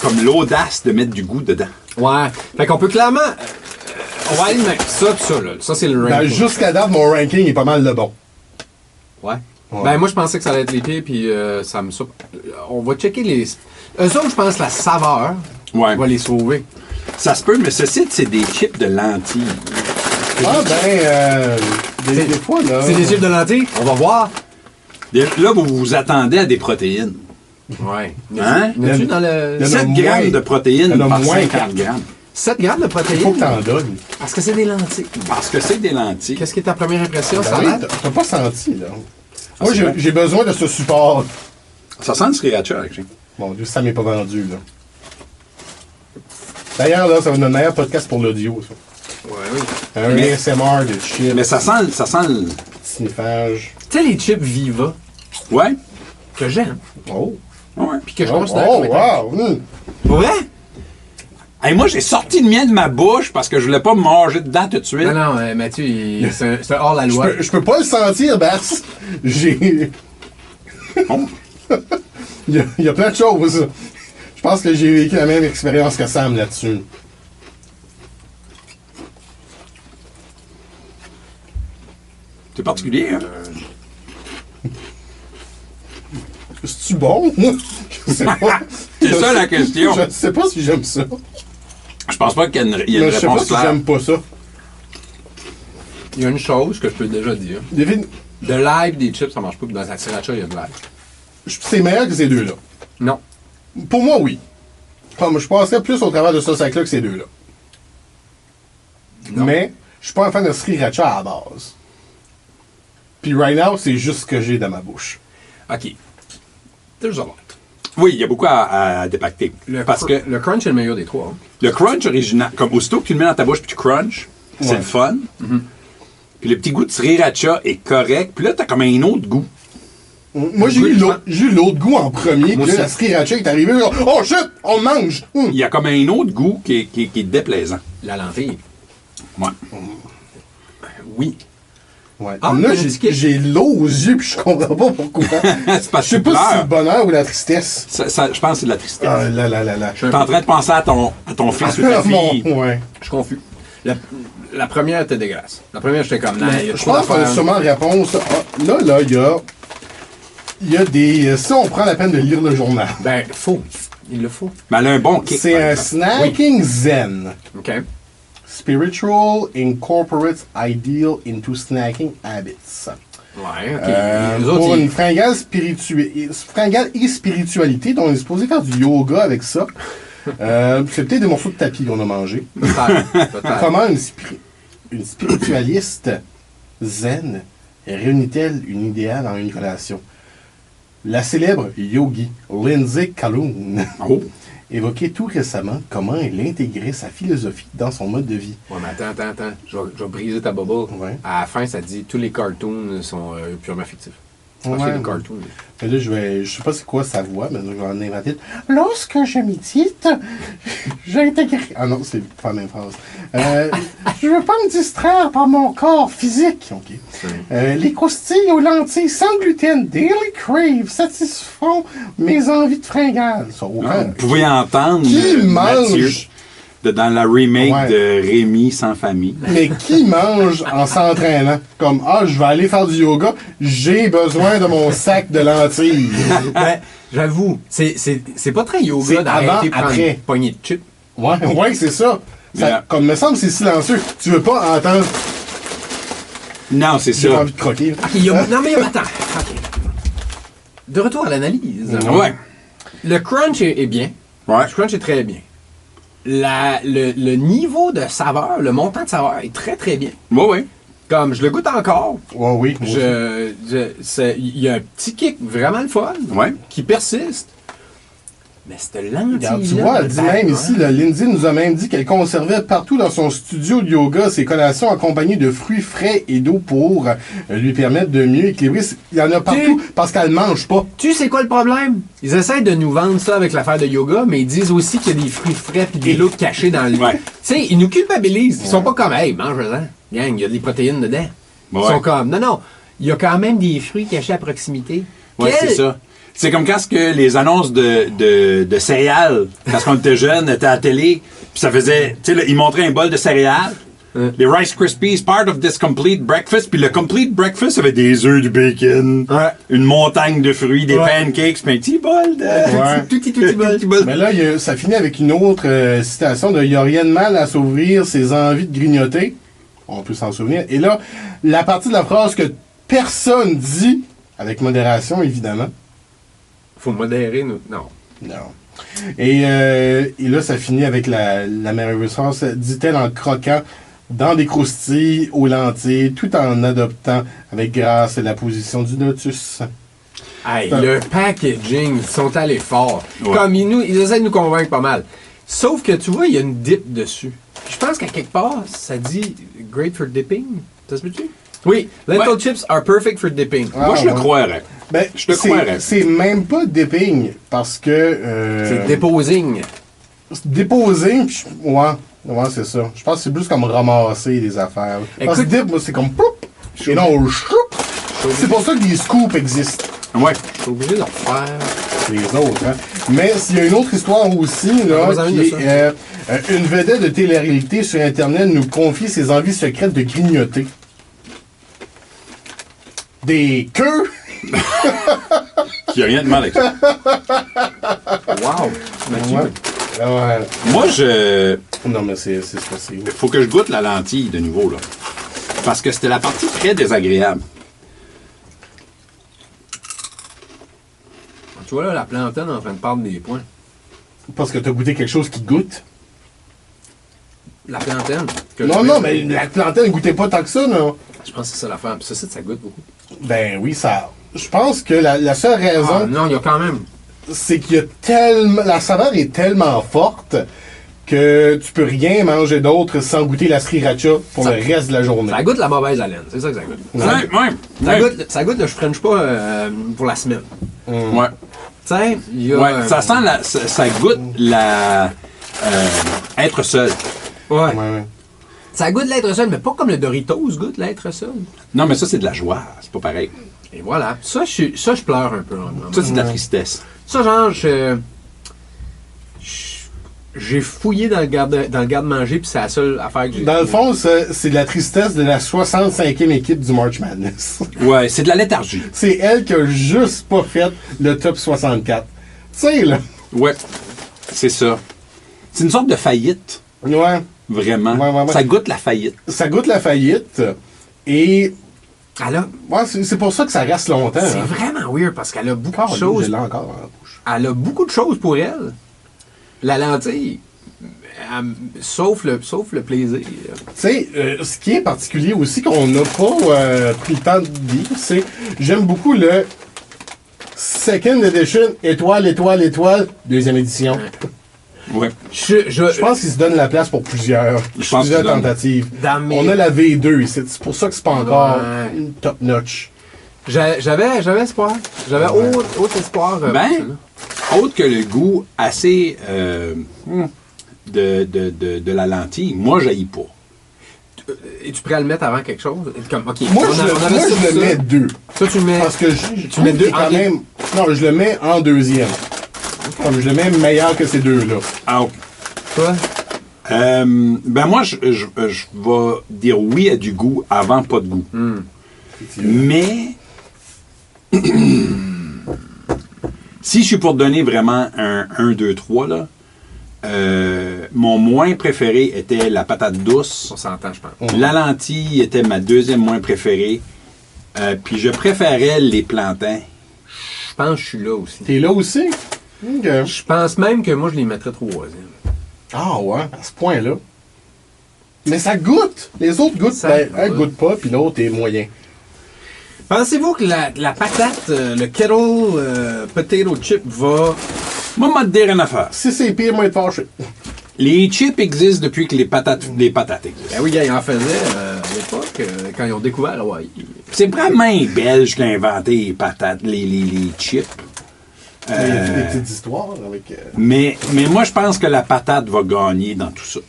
comme l'audace de mettre du goût dedans. Ouais. Fait qu'on peut clairement. On va aller mettre ça pis ça, là. Ça, c'est le Ben, ranking. jusqu'à date, mon ranking est pas mal de bon. Ouais. Ouais. Ben, moi, je pensais que ça allait être les pires, puis ça me soupe. On va checker les. Eux autres, je pense, la saveur Ouais. va les sauver. Ça se peut, mais ceci, c'est des chips de lentilles. Ah ben, des fois là. C'est des chips de lentilles? On va voir. Là, vous vous attendez à des protéines. Ouais. Hein? Y en a-tu dans le. Il y en a 7 moins. grammes de protéines Il y en a par moins 50 grammes. 7 grammes de Il faut protéines. que t'en donnes. Parce que c'est des lentilles. Parce que c'est des lentilles. Qu'est-ce qui est ta première impression? Ben Ça a oui, l'air? t'as pas senti là. Moi, c'est vrai. j'ai besoin de ce support. Ça sent le sriracha, actually. Bon, Dieu, ça m'est pas vendu là. D'ailleurs, là, ça va être notre meilleur podcast pour l'audio, ça. Ouais, oui. Un Mais- ASMR de chips, Mais ça sent le... sniffage. Tu sais, les chips Viva, Ouais? que j'aime, Oh! Ouais. puis que je Oh, considère comme étant. wow! Mm. Pour vrai? Hey, moi, j'ai sorti le mien de ma bouche parce que je voulais pas me manger dedans tout de suite. Non, non, Mathieu, c'est un hors-la-loi. Je peux pas le sentir, Bass. J'ai... Oh. il y a plein de choses. Je pense que j'ai vécu la même expérience que Sam là-dessus. C'est particulier, hein? C'est-tu bon? Je sais pas. C'est ça, la question. Je sais pas si j'aime ça. Je pense pas qu'il y a une, il y a une Mais je sais pas réponse si claire. j'aime pas ça. Il y a une chose que je peux déjà dire. Devine, De l'ail pis des chips, ça marche pas, puis dans la sriracha, il y a de l'ail. c'est meilleur que ces deux-là. Non. Pour moi, oui. Comme je passerais plus au travers de ce sac-là que ces deux-là. Non. Mais, je suis pas un fan de sriracha à la base. Puis right now, c'est juste ce que j'ai dans ma bouche. OK. There's a lot. Oui, il y a beaucoup à dépacter. Parce que Le crunch est le meilleur des trois. Hein. le crunch original, comme aussitôt que tu le mets dans ta bouche puis tu crunch, c'est Ouais. le fun. Puis le petit goût de sriracha est correct. Puis là, t'as comme un autre goût. Moi, j'ai eu l'autre goût en premier, puis là, la sriracha est arrivée, genre, oh shit, on mange! Il y a comme un autre goût qui est déplaisant. La lentille. Ouais. Oui. Ouais. Ah, Là, mais j'ai l'eau aux yeux, puis je comprends pas pourquoi. C'est parce Je sais que tu pas si c'est le pleures. bonheur ou la tristesse. Je pense que c'est de la tristesse. Ah là là là là. T'es en train de penser à ton fils ou ta fille. Ouais. Je suis confus. La première était dégueulasse. La première, j'étais comme, non, il y a Je trop pense qu'on a d'affaires. sûrement réponse. Ah, là, il y a des. Si on prend la peine de lire le journal, Ben, faut. Il le faut. Mais elle a un bon kick. c'est par un exemple. snacking zen. OK. Spiritual incorporates ideal into snacking habits. Ouais, ok. Les autres, Pour ils- une fringale, fringale et spiritualité, donc on est supposé faire du yoga avec ça. C'est peut-être des morceaux de tapis qu'on a mangés. Peut-être. Comment une spiritualiste zen réunit-elle une idéale en une relation? La célèbre yogi Lindsay Calhoun Oh. évoquait tout récemment comment elle intégrait sa philosophie dans son mode de vie. Ouais, mais attends. Je vais briser ta bubble. Ouais. À la fin, ça dit tous les cartoons sont purement fictifs. C'est pas Ouais. des cartoons. Mais là, je sais pas c'est quoi sa voix, mais là, je vais en inventer. Lorsque je médite, j'intègre. Ah non, c'est pas la même phrase. Je veux pas me distraire par mon corps physique. OK. Les croustilles aux lentilles sans gluten Daily Crave satisfont mes envies de fringale. Ça, autant. Vous pouvez entendre Qui Mathieu mange? dans la remake Ouais. de Rémi sans famille. Mais qui mange en s'entraînant? Comme, je vais aller faire du yoga, j'ai besoin de mon sac de lentilles. Ben, j'avoue, c'est pas très C'est yoga d'arrêter avant, de prendre après. une poignée de chips. Ouais, c'est ça. Yeah. Comme me semble, c'est silencieux. Tu veux pas entendre, Non, c'est j'ai ça. envie de croquer. Ok, non mais attends. Ok. De retour à l'analyse. Ouais. Le crunch est bien. Ouais. Le crunch est très bien. Le niveau de saveur, le montant de saveur est très très bien. Ouais. Comme je le goûte encore, Ouais, oui. il y a un petit kick vraiment le fun Ouais. qui persiste. Mais cette lentille. Regarde, tu vois, elle dit même ici, là, Lindsay nous a même dit qu'elle conservait partout dans son studio de yoga ses collations accompagnées de fruits frais et d'eau pour lui permettre de mieux équilibrer. Il y en a partout parce qu'elle mange pas. Tu sais quoi le problème? Ils essaient de nous vendre ça avec l'affaire de yoga, mais ils disent aussi qu'il y a des fruits frais et des lots cachés dans le. Ouais. Tu sais, ils nous culpabilisent. Ils sont pas comme, hey, mange-en. Gang, il y a des protéines dedans. Ils Ouais. sont comme, non, il y a quand même des fruits cachés à proximité. Ouais, Quel- c'est ça. C'est comme quand ce que les annonces de céréales, quand on était jeune, étaient à la télé, puis ça faisait, tu sais, là, ils montraient un bol de céréales, les Rice Krispies, part of this complete breakfast, puis le complete breakfast avait des œufs, du bacon, Ouais. une montagne de fruits, des Ouais. pancakes, puis un petit bol de... Ouais. Tout petit bol. Mais là, ça finit avec une autre citation de « Il n'y a rien de mal à s'ouvrir ses envies de grignoter ». On peut s'en souvenir. Et là, la partie de la phrase que personne dit, avec modération, évidemment. Faut modérer, nous. Non. Non. Et là, ça finit avec la merveilleuse phrase, dit-elle en croquant dans des croustilles aux lentilles, tout en adoptant avec grâce la position du lotus. Hey, le packaging, ils sont allés fort. Ouais. Comme ils essaient de nous convaincre pas mal. Sauf que tu vois, il y a une dip dessus. Je pense qu'à quelque part, ça dit great for dipping. Ça se peut-tu? Oui, lentil Ouais. chips are perfect for dipping. Ah, Moi, je le ouais. croirais. Ben, Je te croirais. c'est même pas dipping, parce que... C'est déposing. Déposer, ouais, c'est ça. Je pense que c'est plus comme ramasser des affaires. Parce que Écoute- dip, moi, c'est comme ploup, et non, choup. C'est pour ça que les scoops existent. Ouais. Je suis obligé d'en refaire. Les autres, hein. Mais s'il y a une autre histoire aussi, là, Parle-en une qui de est une vedette de télé-réalité sur Internet nous confie ses envies secrètes de grignoter. Des queues! Il n'y a rien de mal avec ça. Wow! Mathieu. Ouais. Ouais. Moi, Non, mais c'est possible. faut que je goûte la lentille de nouveau, là. Parce que c'était la partie très désagréable. Tu vois là, la plantaine en train de perdre des points. Parce que t'as goûté quelque chose qui goûte. La plantaine. que Non, je non, mets- mais la plantaine goûtait pas tant que ça, non? Je pense que c'est ça l'affaire. Puis ça goûte beaucoup. Ben oui, ça. Je pense que la seule Ah, raison, non, il y a quand même. c'est qu'il y a tellement. La saveur est tellement forte que tu peux rien manger d'autre sans goûter la sriracha pour Ça- le reste de la journée. Ça goûte la mauvaise haleine. C'est ça que ça goûte. Ouais. Ça goûte le je french pas pour la semaine. Ouais. Tu sais, il y a. Ouais, ça sent ça goûte la être seul. Ouais. Ouais. Ça goûte l'être seul, mais pas comme le Doritos goûte l'être seul. Non, mais ça c'est de la joie, c'est pas pareil. Et voilà. Ça, je pleure un peu. En moment. Ça c'est de la tristesse. Ça, genre, j'ai fouillé dans le garde-manger, puis c'est la seule affaire que j'ai. Dans le fond, c'est de la tristesse de la 65e équipe du March Madness. Ouais, c'est de la léthargie. C'est elle qui a juste pas fait le top 64. Tu sais, là. Ouais. C'est ça. C'est une sorte de faillite, Ouais. vraiment. Ouais. Ça goûte la faillite. Ça goûte la faillite et Ouais, c'est pour ça que ça reste longtemps. C'est hein. vraiment weird parce qu'elle a beaucoup Encore, de choses. je l'ai encore dans la bouche. Elle a beaucoup de choses pour elle. La lentille. Sauf le plaisir. Tu sais, ce qui est particulier aussi, qu'on n'a pas pris le temps de dire, c'est j'aime beaucoup le Second Edition, étoile, deuxième édition. Ouais. Je pense qu'il se donne la place pour plusieurs pense qu'il donne. tentatives. Dans On a la V2 ici, c'est pour ça que c'est pas encore Ouais. top notch. J'avais espoir. J'avais haut espoir. Autre que le goût assez de la lentille, moi, j'haïs pas. Es-tu prêt à le mettre avant quelque chose? Comme, OK, Moi, on je avait le mets 2. Toi, tu le mets... Parce que Tu mets deux quand en même. Non, je le mets en deuxième. Comme je le mets meilleur que ces deux-là. Ah, ok. Toi? Ben moi, je vais dire oui à du goût avant pas de goût. Mais si je suis pour donner vraiment un 1, 2, 3, là, mon moins préféré était la patate douce. On s'entend, je pense. La lentille était ma deuxième moins préférée. Puis je préférais les plantains. Je pense que je suis là aussi. T'es là aussi? Ok. Je pense même que moi, je les mettrais troisième. Ah ouais, à ce point-là. Mais ça goûte! Les autres goûtent, Ça ben, un goûte. goûte pas, puis l'autre est moyen. Pensez-vous que la patate, le kettle potato chip va... Moi, m'a te dire une affaire. Si c'est pire, moi, être fâché. Les chips existent depuis que les patates existent. Ben oui, gars, ils en faisaient à l'époque, quand ils ont découvert Hawaii. C'est vraiment un Belge qui a inventé les patates, les chips. Il y a des petites histoires avec... Mais moi, je pense que la patate va gagner dans tout ça.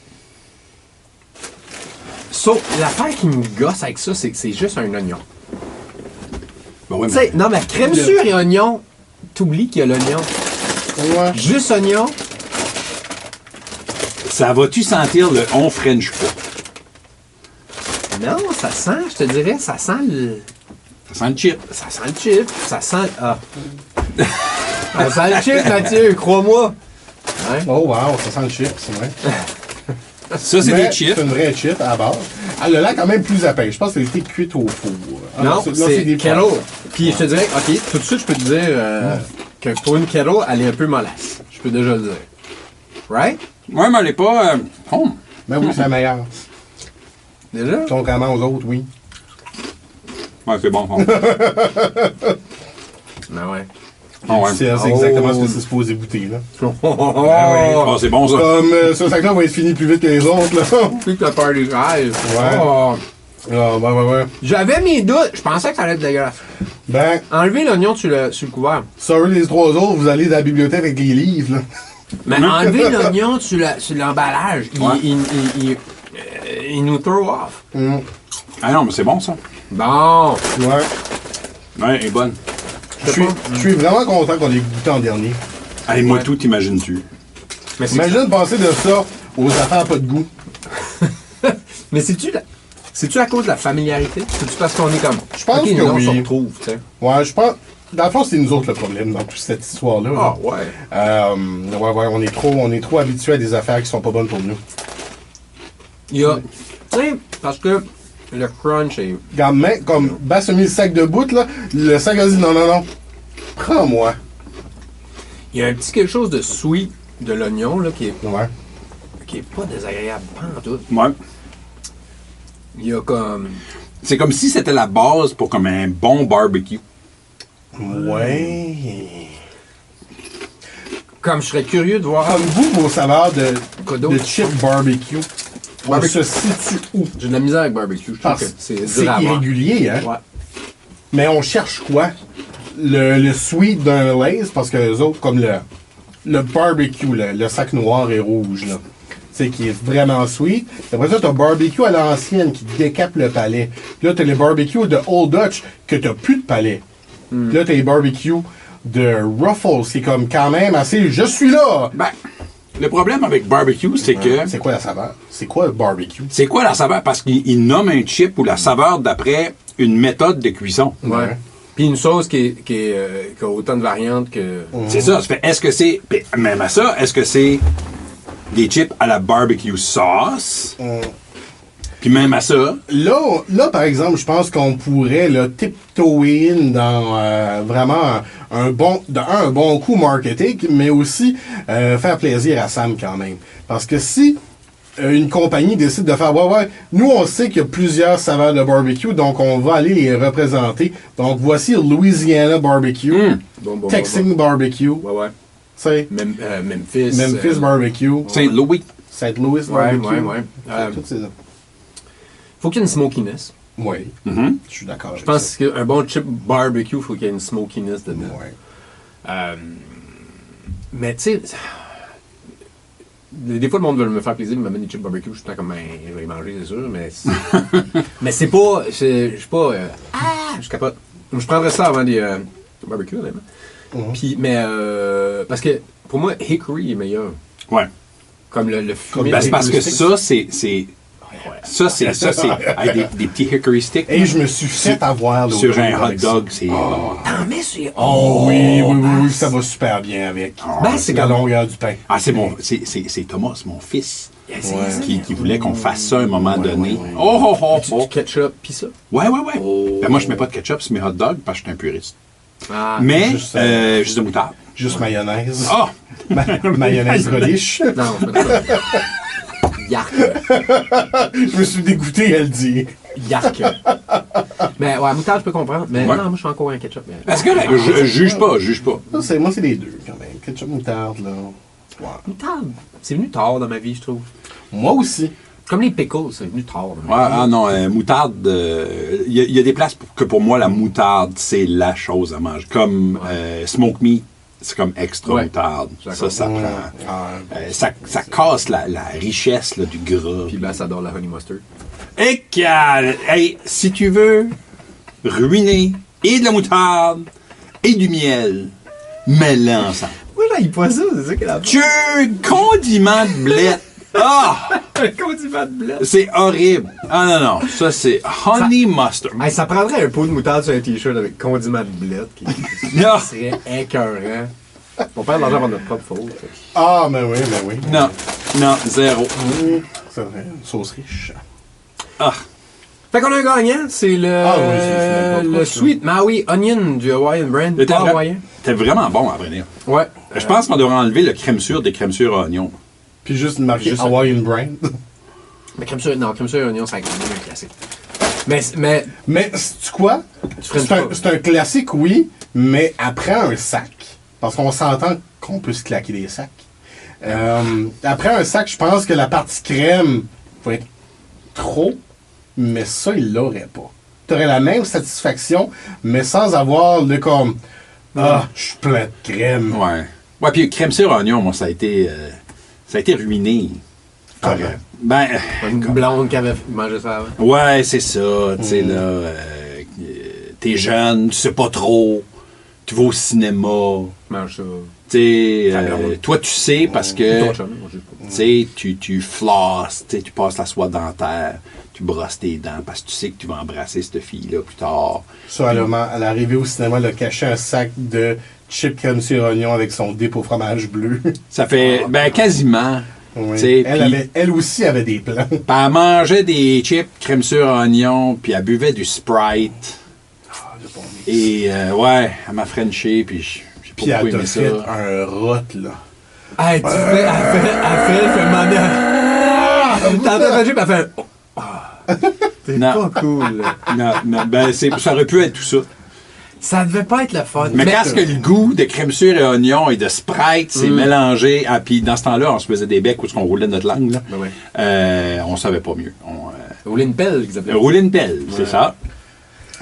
Sauf, l'affaire qui me gosse avec ça, c'est que c'est juste un oignon. Ben ouais, Tu sais, non, mais crème sûre et oignon, t'oublies qu'il y a l'oignon. Ouais. Juste oignon, ça va-tu sentir le on French pas? non, ça sent, je te dirais, ça sent le... Ça sent le chip. Ça sent le chip, ça sent... Ah. Ça sent le chip, Mathieu, crois-moi. Hein? Oh wow, ça sent le chip, c'est vrai. Ça, c'est Mais des chips. C'est une vraie chip à la base. Elle a l'air quand même plus à pain. Je pense qu'elle a été cuite au four. Ah Non, c'est des kettle. pâtes. Puis je te dirais, OK, tout de suite, je peux te dire que pour une kettle, elle est un peu mollasse. Je peux déjà le dire. Right? Ouais, mais elle est pas... home. Mais oui, c'est la meilleure. Déjà? Contrairement aux autres, oui. Ouais, c'est bon. home. Ben ouais. Ah ouais. C'est exactement ce que c'est supposé goûter, là. Ah, c'est bon, ça. Comme ce sac-là va être fini plus vite que les autres, là. Plus que le party drive. Ouais. Oh. Ah, ouais. J'avais mes doutes. Je pensais que ça allait être dégueulasse. Ben, Enlever l'oignon sur le couvert. sorry les trois autres, vous allez dans la bibliothèque avec les livres, là. Mais enlever l'oignon sur l'emballage, Ouais. il nous throw off. Ah non, mais c'est bon, ça. Bon. Ouais. Ouais, elle est bonne. Je suis vraiment content qu'on ait goûté en dernier. Allez, moi, Ouais. tout, t'imagines-tu? Mais c'est Imagine passer de ça aux affaires pas de goût. Mais c'est-tu à cause de la familiarité? C'est-tu parce qu'on est comme... Je pense OK, que nous, oui. on se retrouve, tu sais. Ouais, je pense. Dans le fond, c'est nous autres le problème dans toute cette histoire-là. Ah, là. ouais. Ouais, on est trop habitués à des affaires qui sont pas bonnes pour nous. Il y a... Tu sais, parce que le crunch est... Regarde, mais comme Bass a mis le sac de bout, là, le sac a dit non, prends-moi. Il y a un petit quelque chose de sweet de l'oignon, là, qui Ouais. est pas désagréable, pas en tout. Ouais. Il y a comme... C'est comme si c'était la base pour comme un bon barbecue. Ouais. Comme je serais curieux de voir... Comme vous, vos saveurs Quoi d'autre? de chip barbecue, on Barbecue. se situe où? J'ai de la misère avec barbecue. Je trouve Parce que que c'est c'est dur à avoir. irrégulier, hein? Ouais. Mais on cherche quoi? Le sweet d'un Lay's, parce que les autres, comme le barbecue, le sac noir et rouge, là. Tu sais, qui est vraiment sweet. Après ça, t'as barbecue à l'ancienne qui décape le palais. Puis là, t'as les barbecues de Old Dutch que t'as plus de palais. Puis là, t'as les barbecues de Ruffles, qui est comme quand même assez. Je suis là! Ben, le problème avec barbecue, c'est que... C'est quoi la saveur? C'est quoi le barbecue? C'est quoi la saveur? Parce qu'il nomme un chip ou la saveur d'après une méthode de cuisson. Ouais. Puis une sauce qui a autant de variantes que... C'est ça. Ça fait, est-ce que c'est... puis même à ça, est-ce que c'est des chips à la barbecue sauce? Puis même à ça, Là, par exemple, je pense qu'on pourrait là, tiptoe in dans vraiment un bon coup marketing, mais aussi faire plaisir à Sam quand même. Parce que si une compagnie décide de faire, ouais, nous on sait qu'il y a plusieurs saveurs de barbecue, donc on va aller les représenter. Donc voici Louisiana Barbecue, Bon, Texan Barbecue, Ouais. tu sais, Memphis. Barbecue, Saint-Louis. St. Louis Ouais, Barbecue. ouais. Toutes ces... Faut qu'il y ait une smokiness. Oui, Mhm. je suis d'accord. Je pense qu'un bon chip barbecue, faut qu'il y ait une smokiness dedans. Ouais. Mais tu sais, des fois le monde veut me faire plaisir, il m'amène des chips barbecue, je suis tout le temps comme, ben, je vais les manger, c'est sûr, mais mais c'est pas, je suis pas, je capote. Je prendrais ça avant des barbecues, honnêtement. Puis, mais, parce que pour moi, Hickory est meilleur. Ouais. Comme le fumé. Ben, c'est parce que rustique. ça, c'est avec des petits hickory sticks. Et je me suis fait avoir l'autre Sur un jour hot avec ça. dog, c'est bon. T'en mets sur. Oh oui, ça va super bien avec. Ben, c'est la comme- longueur du pain. Ah, c'est Thomas, mon fils, Yes, Ouais. yes, qui voulait qu'on fasse ça à un moment donné. ouais. Du ketchup, pis ça. Ouais. Oh. Ben, moi, je mets pas de ketchup sur mes hot dogs parce que je suis un puriste. Ah. Mais, juste, juste de moutarde. Juste mayonnaise. Ah! Mayonnaise relish. Non, pas ça. Yark. Je me suis dégoûté, elle dit. Yark. Mais ouais, moutarde, je peux comprendre. Mais Ouais. non, moi, je suis encore un ketchup. Mais... Parce que je juge pas. Ça, moi, c'est les deux, quand même. Ketchup moutarde, là. Ouais. Moutarde, c'est venu tard dans ma vie, je trouve. Moi aussi. Comme les pickles, c'est venu tard dans Ouais, ma vie. ah non, moutarde, il y a des places que pour moi, la moutarde, c'est la chose à manger. Comme smoke meat, c'est comme extra Ouais. moutarde. D'accord. Ça prend. Ça casse la richesse là, du gras. Puis ben, ça adore la honey mustard. Et hey, si tu veux ruiner et de la moutarde et du miel, mets-le ensemble. Moi, j'aille pas ça, c'est ça qu'elle a Tu condiment de blette. Ah! Un condiment de blé. C'est horrible. Ah non, ça c'est honey mustard. Hey, ça prendrait un pot de moutarde sur un t-shirt avec condiment de blé qui Non. serait écœurant. On perd de l'argent par notre propre faute. Ah, mais oui. Non, zéro. C'est vrai, une sauce riche. Ah, Fait qu'on a un gagnant, c'est le, Ah oui, c'est le pas Sweet Maui Onion du Hawaiian Brand. t'es Pas hawaïen. vraiment bon à vrai dire. Ouais. Je pense qu'on devrait enlever le crème sûre des crèmes sûres à oignons. Puis juste marqué Juste- Hawaiian Brand. Mais crème sûre et oignon, c'est un classique. Mais Mais, sais-tu quoi? ferais une C'est un, fois. c'est un classique, oui, mais après un sac, parce qu'on s'entend qu'on peut se claquer des sacs. Après un sac, je pense que la partie crème va être trop, mais ça, il l'aurait pas. Tu aurais la même satisfaction, mais sans avoir le comme ah, je suis plein de crème. Ouais. Ouais, puis crème sûre à oignon, moi, ça a été ruiné. Correct. Ben, une blonde qui avait mangé ça avant. ouais, c'est ça. Tu sais, là, t'es jeune, tu sais pas trop, tu vas au cinéma. Mange ça. Tu sais, Ta blonde. toi, tu sais parce Ton que chum, moi, je sais pas. tu sais, tu flosses, tu sais, tu passes la soie dentaire, tu brosses tes dents parce que tu sais que tu vas embrasser cette fille-là plus tard. Ça, elle est arrivée au cinéma, elle a caché un sac de chips crème sur oignon avec son dip au fromage bleu. Ça fait, ben, quasiment. Oui. Tu sais, Elle aussi avait des plans. Puis elle mangeait des chips crème sur oignon, puis elle buvait du Sprite. Ah, le bon mix. Et ouais, elle m'a frenché, puis j'ai Puis pas beaucoup elle t'a aimé ça. fait un rot, là. Hey, tu fais, elle fait demander. T'entends la jupe, elle fait. C'est Non. pas cool. Non, ben, ça aurait pu être tout ça. Ça devait pas être le fun. Mais quand que le goût de crème sur et oignon et de Sprite s'est mélangé, puis dans ce temps-là, on se faisait des becs où on roulait notre langue, là. Ben ouais. On savait pas mieux. Rouler une pelle, qu'ils appelaient. Rouler une pelle, c'est ça.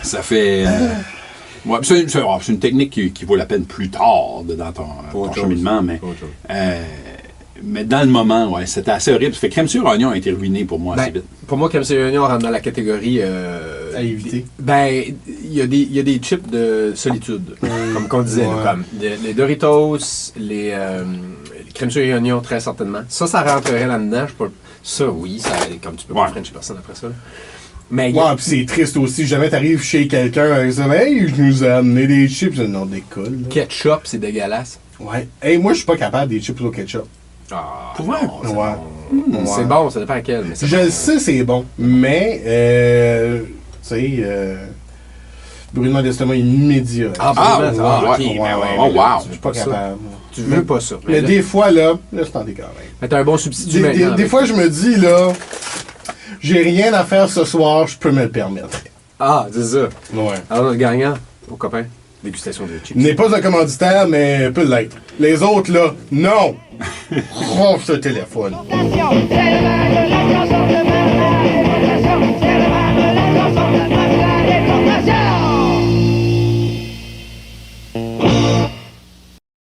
Ça fait... ouais, c'est une technique qui vaut la peine plus tard dans ton cheminement, mais... Autre chose. Mais dans le moment, ouais, c'était assez horrible. Ça fait crème sur oignon a été ruiné pour moi assez Ben, vite. pour moi, crème sur oignon rentre dans la catégorie. À éviter. Ben, il y a des chips de solitude. Comme qu'on disait, là, Ouais. comme les Doritos, les crème sur oignon, très certainement. Ça rentrerait là-dedans. Je peux, ça, oui, ça, comme tu peux pas Ouais. frencher personne après ça. Là. Mais Ouais, pis c'est triste aussi. Jamais t'arrives chez quelqu'un avec ça. Hey, je nous ai amené des chips. Non, décolle. là. ketchup, c'est dégueulasse. Ouais. Hey, moi, je suis pas capable des chips au ketchup. Ah, Pour vrai? non, c'est Ouais. bon. C'est bon, ça dépend à quel. Mais c'est Je le sais, c'est bon. Mais, tu sais, brûlement d'estomac immédiat. vraiment, ouais. ok, ben ouais, Oh, mais là, wow. Je suis pas capable. Tu veux pas ça. Mais là, des fois, là je t'en dis quand même. mais t'as un bon substitut maintenant. Des fois, je me dis, là, j'ai rien à faire ce soir, je peux me le permettre. Ah, c'est ça. Ouais. Alors, notre gagnant, mon copain, dégustation de chips. N'est pas un commanditaire, mais peut l'être. Les autres, là, non! Range ce téléphone. C'est le vin de la chanson de